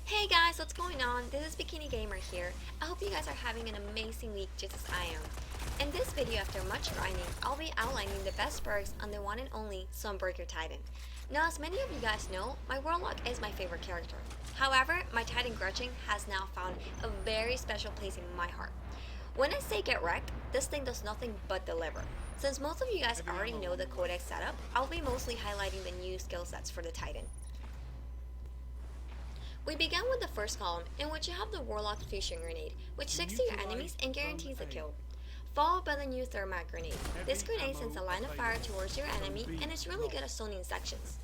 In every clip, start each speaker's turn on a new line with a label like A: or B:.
A: Hey guys, what's going on? This is Bikini Gamer here. I hope you guys are having an amazing week just as I am. In this video, after much grinding, I'll be outlining the best perks on the one and only Sunbreaker Titan. Now, as many of you guys know, my Warlock is my favorite character. However, my Titan Gretchen has now found a very special place in my heart. When I say get wrecked, this thing does nothing but deliver. Since most of you guys already know the codex setup, I'll be mostly highlighting the new skill sets for the Titan. We begin with the first column, in which you have the Warlock Fusion Grenade, which sticks to your enemies and guarantees a kill. Followed by the new Thermite Grenade. This grenade sends a line of fire towards your enemy and is really good at stoning sections.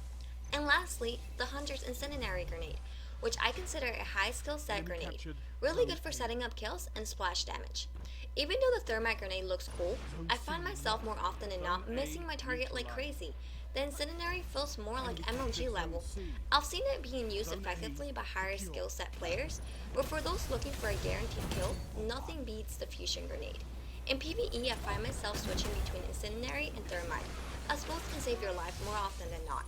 A: And lastly, the Hunter's Incendiary Grenade, which I consider a high skill set grenade, really good for setting up kills and splash damage. Even though the Thermite Grenade looks cool, I find myself more often than not missing my target like crazy. The Incendiary feels more like MLG level. I've seen it being used effectively by higher skill set players, but for those looking for a guaranteed kill, nothing beats the Fusion Grenade. In PvE, I find myself switching between Incendiary and Thermite, as both can save your life more often than not.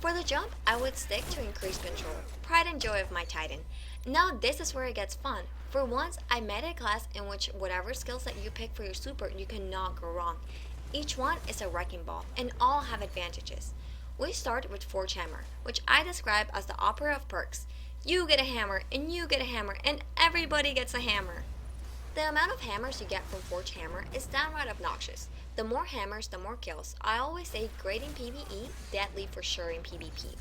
A: For the jump, I would stick to increased control, pride and joy of my Titan. Now this is where it gets fun. For once, I made a class in which whatever skill set you pick for your super, you cannot go wrong. Each one is a wrecking ball, and all have advantages. We start with Forge Hammer, which I describe as the opera of perks. You get a hammer, and you get a hammer, and everybody gets a hammer. The amount of hammers you get from Forge Hammer is downright obnoxious. The more hammers, the more kills. I always say great in PvE, deadly for sure in PvP.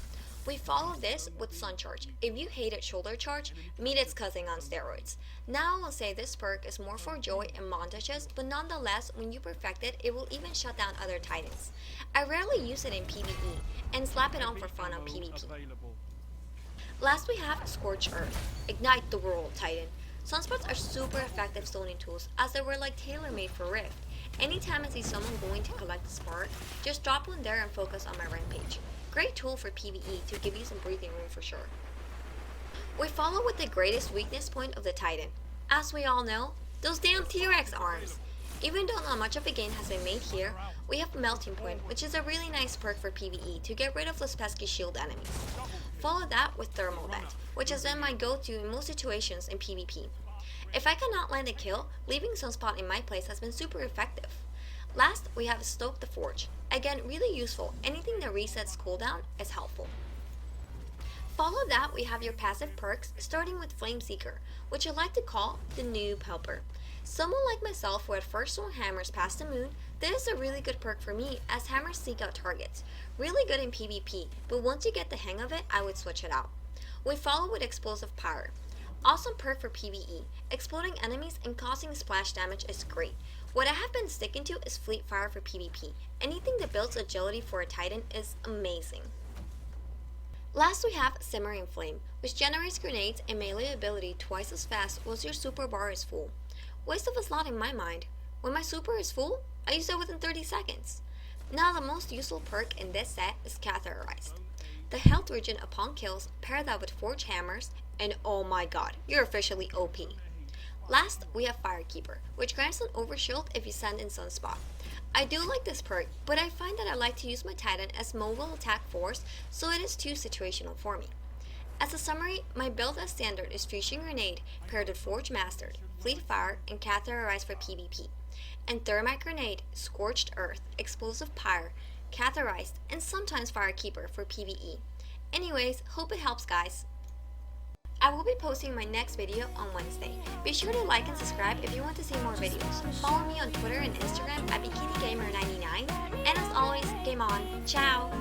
A: We follow this with Sun Charge. If you hated Shoulder Charge, meet its cousin on steroids. Now I will say this perk is more for joy and montages, but nonetheless, when you perfect it, it will even shut down other Titans. I rarely use it in PvE, and slap it on for fun on PvP. Last we have Scorched Earth. Ignite the world, Titan. Sunspots are super effective stoning tools, as they were like tailor-made for Rift. Anytime I see someone going to collect a spark, just drop one there and focus on my rampage. Great tool for PvE to give you some breathing room for sure. We follow with the greatest weakness point of the Titan. As we all know, those damn T-Rex arms. Even though not much of a gain has been made here, we have Melting Point, which is a really nice perk for PvE to get rid of those pesky shield enemies. Follow that with Thermal Vent, which has been my go-to in most situations in PvP. If I cannot land a kill, leaving Sunspot in my place has been super effective. Last, we have Stoke the Forge. Again, really useful. Anything that resets cooldown is helpful. Follow that, we have your passive perks, starting with Flame Seeker, which I like to call the Noob Helper. Someone like myself who at first swung hammers past the moon, this is a really good perk for me, as hammers seek out targets. Really good in PvP, but once you get the hang of it, I would switch it out. We follow with Explosive Power. Awesome perk for PvE. Exploding enemies and causing splash damage is great. What I have been sticking to is Fleet Fire for PvP. Anything that builds agility for a Titan is amazing. Last we have Simmering Flame, which generates grenades and melee ability twice as fast once your super bar is full. Waste of a slot in my mind. When my super is full, I use it within 30 seconds. Now the most useful perk in this set is Catheterized. The health regen upon kills, pair that with Forge Hammers, and oh my god, you're officially OP. Last, we have Firekeeper, which grants an overshield if you send in Sunspot. I do like this perk, but I find that I like to use my Titan as mobile attack force, so it is too situational for me. As a summary, my build as standard is Fusion Grenade paired with Forge Mastered, Fleet Fire, and Catheterized for PvP, and Thermite Grenade, Scorched Earth, Explosive Pyre, Catheterized, and sometimes Firekeeper for PvE. Anyways, hope it helps guys. I will be posting my next video on Wednesday. Be sure to like and subscribe if you want to see more videos. Follow me on Twitter and Instagram at BikiniGamer99. And as always, game on. Ciao!